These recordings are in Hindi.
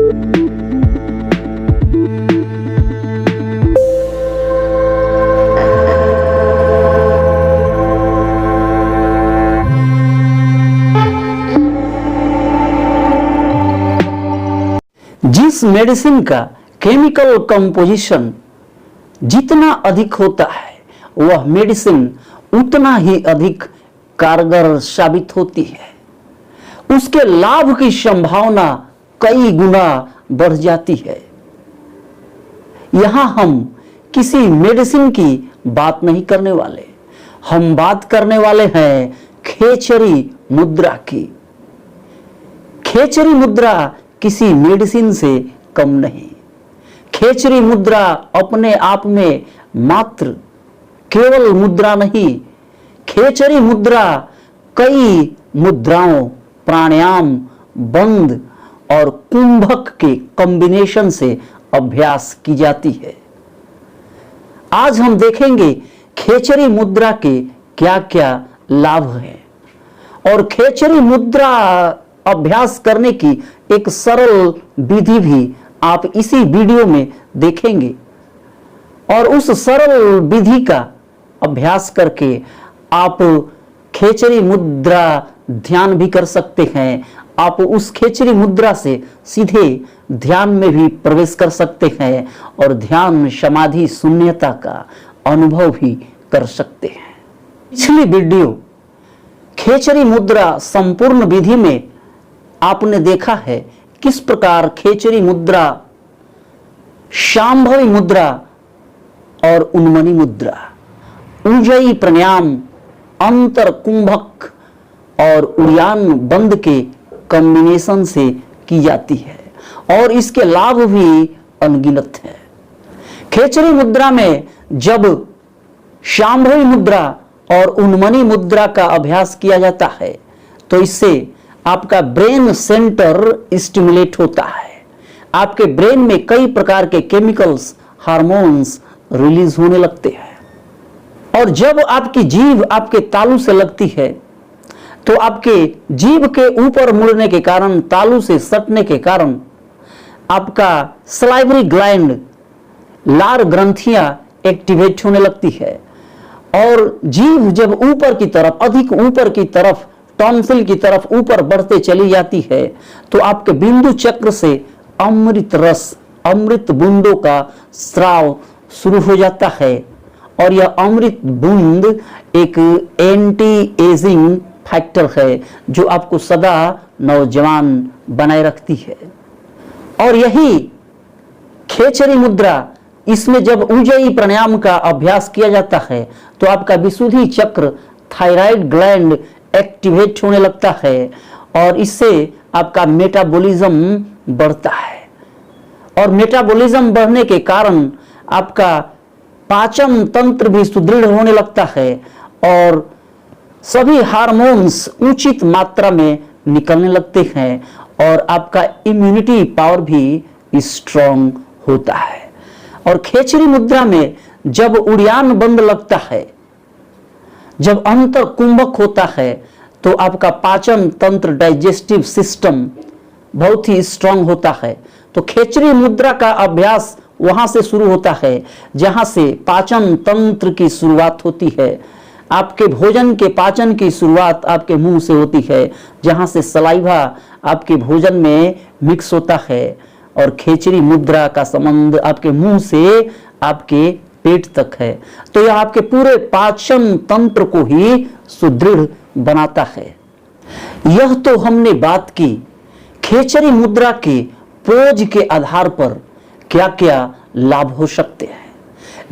जिस मेडिसिन का केमिकल कंपोजिशन जितना अधिक होता है, वह मेडिसिन उतना ही अधिक कारगर साबित होती है। उसके लाभ की संभावना कई गुना बढ़ जाती है। यहां हम किसी मेडिसिन की बात नहीं करने वाले, हम बात करने वाले हैं खेचरी मुद्रा की। खेचरी मुद्रा किसी मेडिसिन से कम नहीं। खेचरी मुद्रा अपने आप में मात्र केवल मुद्रा नहीं, खेचरी मुद्रा कई मुद्राओं, प्राणायाम, बंद और कुंभक के कॉम्बिनेशन से अभ्यास की जाती है। आज हम देखेंगे खेचरी मुद्रा के क्या क्या लाभ हैं और खेचरी मुद्रा अभ्यास करने की एक सरल विधि भी आप इसी वीडियो में देखेंगे और उस सरल विधि का अभ्यास करके आप खेचरी मुद्रा ध्यान भी कर सकते हैं। आप उस खेचरी मुद्रा से सीधे ध्यान में भी प्रवेश कर सकते हैं और ध्यान समाधि शून्यता का अनुभव भी कर सकते हैं। पिछली वीडियो खेचरी मुद्रा संपूर्ण विधि में आपने देखा है किस प्रकार खेचरी मुद्रा, शांभवी मुद्रा और उन्मनी मुद्रा, उज्जयी प्राणायाम, अंतर कुंभक और उड़ियान बंद के कॉम्बिनेशन से की जाती है और इसके लाभ भी अनगिनत है। खेचरी मुद्रा में जब शांभवी मुद्रा और उन्मनी मुद्रा का अभ्यास किया जाता है तो इससे आपका ब्रेन सेंटर स्टिमुलेट होता है। आपके ब्रेन में कई प्रकार के केमिकल्स, हार्मोन्स रिलीज होने लगते हैं और जब आपकी जीभ आपके तालू से लगती है तो आपके जीभ के ऊपर मुड़ने के कारण, तालू से सटने के कारण आपका सलाइवरी ग्लैंड, लार ग्रंथियां एक्टिवेट होने लगती है और जीभ जब ऊपर की तरफ, अधिक ऊपर की तरफ, टॉन्सिल की तरफ ऊपर बढ़ते चली जाती है तो आपके बिंदु चक्र से अमृत रस, अमृत बूंदों का स्राव शुरू हो जाता है और यह अमृत बूंद एक एंटी एजिंग फैक्टर है जो आपको सदा नौजवान बनाए रखती है। और यही खेचरी मुद्रा, इसमें जब उज्जयी प्राणायाम का अभ्यास किया जाता है तो आपका विशुद्धि चक्र, थायराइड ग्लैंड एक्टिवेट होने लगता है और इससे आपका मेटाबॉलिज्म बढ़ता है और मेटाबॉलिज्म बढ़ने के कारण आपका पाचन तंत्र भी सुदृढ़ होने लगता है और सभी हार्मोन्स उचित मात्रा में निकलने लगते हैं और आपका इम्यूनिटी पावर भी स्ट्रांग होता है। और खेचरी मुद्रा में जब उड़ियान बंद लगता है, जब अंतर कुंभक होता है तो आपका पाचन तंत्र, डाइजेस्टिव सिस्टम बहुत ही स्ट्रांग होता है। तो खेचरी मुद्रा का अभ्यास वहां से शुरू होता है जहां से पाचन तंत्र की शुरुआत होती है। आपके भोजन के पाचन की शुरुआत आपके मुंह से होती है, जहां से सलाइवा आपके भोजन में मिक्स होता है और खेचरी मुद्रा का संबंध आपके मुंह से आपके पेट तक है। तो यह आपके पूरे पाचन तंत्र को ही सुदृढ़ बनाता है। यह तो हमने बात की खेचरी मुद्रा के पोज के आधार पर क्या क्या लाभ हो सकते हैं,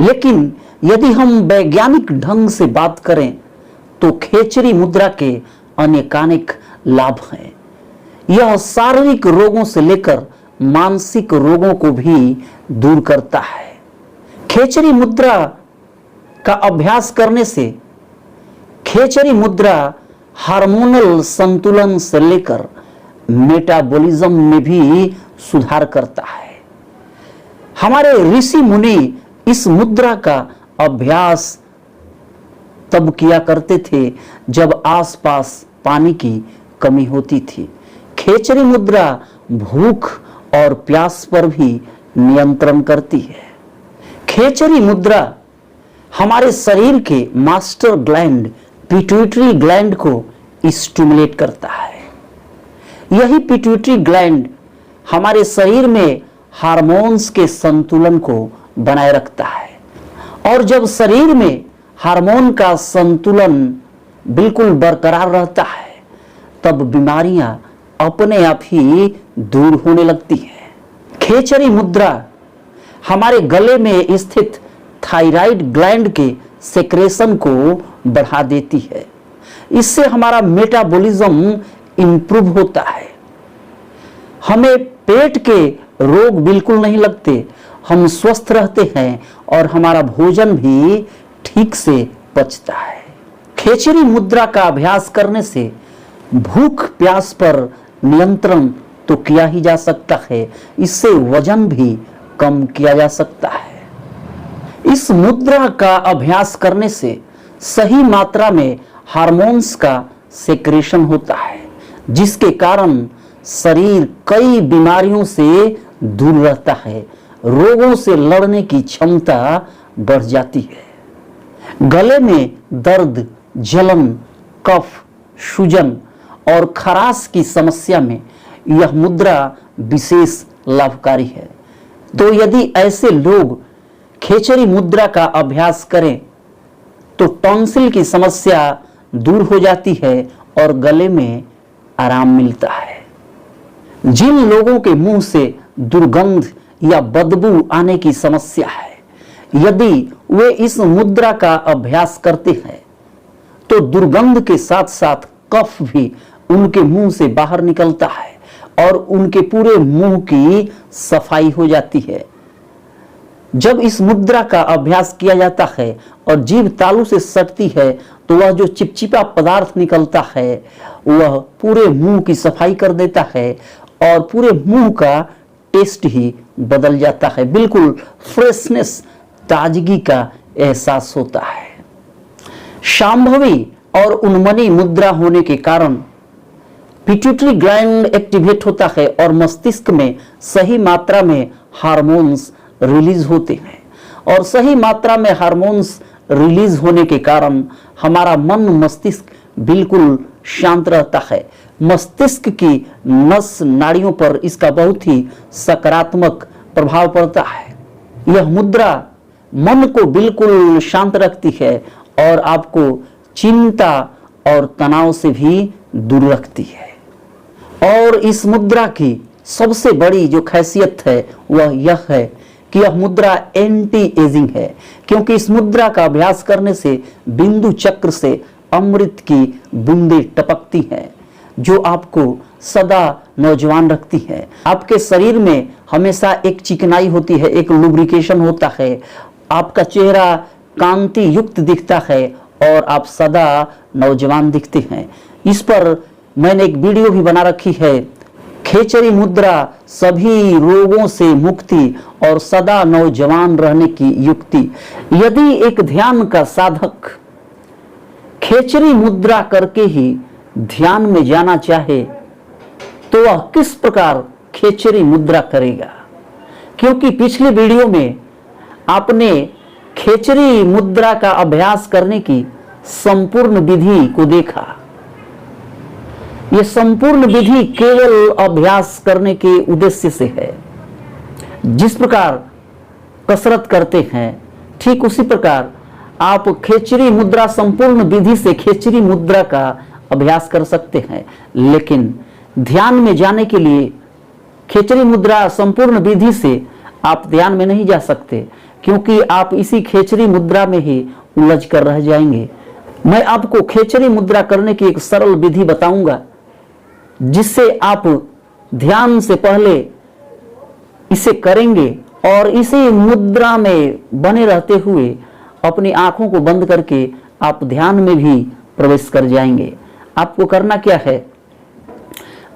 लेकिन यदि हम वैज्ञानिक ढंग से बात करें तो खेचरी मुद्रा के अनेकानेक लाभ हैं। यह शारीरिक रोगों से लेकर मानसिक रोगों को भी दूर करता है। खेचरी मुद्रा का अभ्यास करने से खेचरी मुद्रा हार्मोनल संतुलन से लेकर मेटाबॉलिज्म में भी सुधार करता है। हमारे ऋषि मुनि इस मुद्रा का अभ्यास तब किया करते थे जब आसपास पानी की कमी होती थी। खेचरी मुद्रा भूख और प्यास पर भी नियंत्रण करती है। खेचरी मुद्रा हमारे शरीर के मास्टर ग्लैंड पिट्यूटरी ग्लैंड को स्टिमुलेट करता है। यही पिट्यूटरी ग्लैंड हमारे शरीर में हार्मोन्स के संतुलन को बनाए रखता है, और जब शरीर में हार्मोन का संतुलन बिल्कुल बरकरार रहता है तब बीमारियां अपने आप ही दूर होने लगती हैं। खेचरी मुद्रा हमारे गले में स्थित थायराइड ग्लैंड के सेक्रेशन को बढ़ा देती है। इससे हमारा मेटाबॉलिज्म इंप्रूव होता है, हमें पेट के रोग बिल्कुल नहीं लगते, हम स्वस्थ रहते हैं और हमारा भोजन भी ठीक से पचता है। खेचरी मुद्रा का अभ्यास करने से भूख प्यास पर नियंत्रण तो किया ही जा सकता है, इससे वजन भी कम किया जा सकता है। इस मुद्रा का अभ्यास करने से सही मात्रा में हार्मोन्स का सेक्रेशन होता है, जिसके कारण शरीर कई बीमारियों से दूर रहता है, रोगों से लड़ने की क्षमता बढ़ जाती है। गले में दर्द, जलन, कफ, सूजन और खराश की समस्या में यह मुद्रा विशेष लाभकारी है। तो यदि ऐसे लोग खेचरी मुद्रा का अभ्यास करें तो टॉन्सिल की समस्या दूर हो जाती है और गले में आराम मिलता है। जिन लोगों के मुंह से दुर्गंध या बदबू आने की समस्या है, यदि वे इस मुद्रा का अभ्यास करते हैं तो दुर्गंध के साथ साथ कफ भी उनके मुंह से बाहर निकलता है और उनके पूरे मुंह की सफाई हो जाती है। जब इस मुद्रा का अभ्यास किया जाता है और जीभ तालू से सटती है तो वह जो चिपचिपा पदार्थ निकलता है वह पूरे मुंह की सफाई कर देता है और पूरे मुंह का टेस्ट ही बदल जाता है, बिल्कुल फ्रेशनेस, ताजगी का एहसास होता है। शांभवी और उन्मनी मुद्रा होने के कारण पिट्यूटरी ग्लैंड एक्टिवेट होता है और मस्तिष्क में सही मात्रा में हार्मोन्स रिलीज होते हैं, और सही मात्रा में हार्मोन्स रिलीज होने के कारण हमारा मन मस्तिष्क बिल्कुल शांत रहता है। मस्तिष्क की नस नाड़ियों पर इसका बहुत ही सकारात्मक प्रभाव पड़ता है। यह मुद्रा मन को बिल्कुल शांत रखती है और आपको चिंता और तनाव से भी दूर रखती है। और इस मुद्रा की सबसे बड़ी जो खासियत है वह यह है कि यह मुद्रा एंटी एजिंग है, क्योंकि इस मुद्रा का अभ्यास करने से बिंदु चक्र से अमृत की बूंदें टपकती हैं जो आपको सदा नौजवान रखती है। आपके शरीर में हमेशा एक चिकनाई होती है, एक लुब्रिकेशन होता है, आपका चेहरा कांति युक्त दिखता है और आप सदा नौजवान दिखते हैं। इस पर मैंने एक वीडियो भी बना रखी है, खेचरी मुद्रा सभी रोगों से मुक्ति और सदा नौजवान रहने की युक्ति। यदि एक ध्यान का साधक खेचरी मुद्रा करके ही ध्यान में जाना चाहे तो वह किस प्रकार खेचरी मुद्रा करेगा, क्योंकि पिछले वीडियो में आपने खेचरी मुद्रा का अभ्यास करने की संपूर्ण विधि को देखा। यह संपूर्ण विधि केवल अभ्यास करने के उद्देश्य से है। जिस प्रकार कसरत करते हैं ठीक उसी प्रकार आप खेचरी मुद्रा संपूर्ण विधि से खेचरी मुद्रा का अभ्यास कर सकते हैं, लेकिन ध्यान में जाने के लिए खेचरी मुद्रा संपूर्ण विधि से आप ध्यान में नहीं जा सकते, क्योंकि आप इसी खेचरी मुद्रा में ही उलझ कर रह जाएंगे। मैं आपको खेचरी मुद्रा करने की एक सरल विधि बताऊंगा, जिससे आप ध्यान से पहले इसे करेंगे और इसी मुद्रा में बने रहते हुए अपनी आंखों को बंद करके आप ध्यान में भी प्रवेश कर जाएंगे। आपको करना क्या है,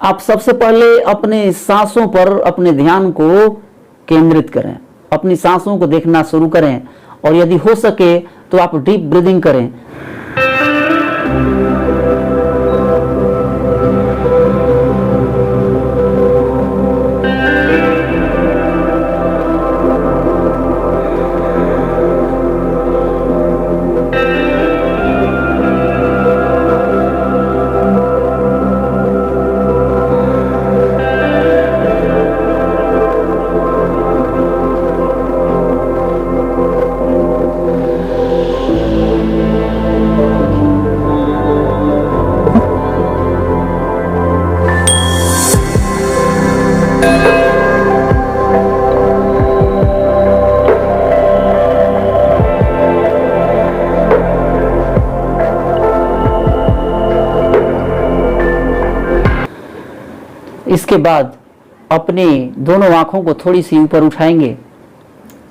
आप सबसे पहले अपने सांसों पर अपने ध्यान को केंद्रित करें, अपनी सांसों को देखना शुरू करें और यदि हो सके तो आप डीप ब्रीदिंग करें। इसके बाद अपने दोनों आंखों को थोड़ी सी ऊपर उठाएंगे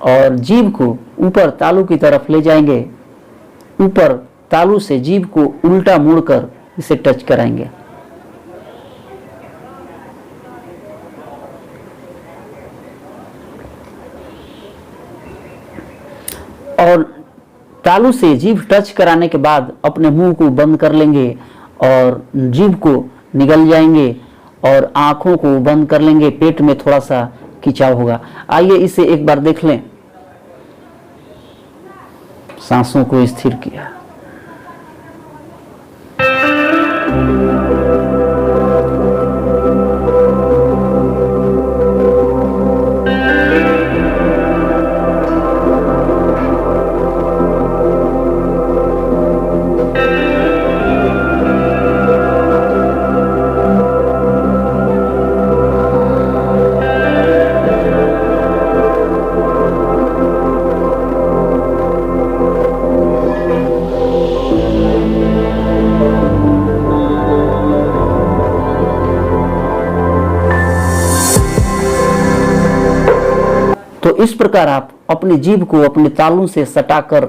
और जीभ को ऊपर तालू की तरफ ले जाएंगे। ऊपर तालू से जीभ को उल्टा मुड़कर इसे टच कराएंगे। और तालू से जीभ टच कराने के बाद अपने मुंह को बंद कर लेंगे और जीभ को निगल जाएंगे और आंखों को बंद कर लेंगे। पेट में थोड़ा सा खिंचाव होगा। आइए इसे एक बार देख लें। सांसों को स्थिर किया। तो इस प्रकार आप अपनी जीभ को अपने तालू से सटाकर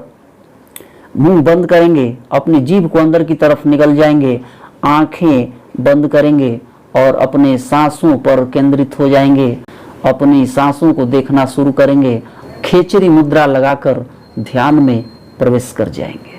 मुंह बंद करेंगे, अपनी जीभ को अंदर की तरफ निकल जाएंगे, आंखें बंद करेंगे और अपने सांसों पर केंद्रित हो जाएंगे। अपनी सांसों को देखना शुरू करेंगे। खेचरी मुद्रा लगाकर ध्यान में प्रवेश कर जाएंगे।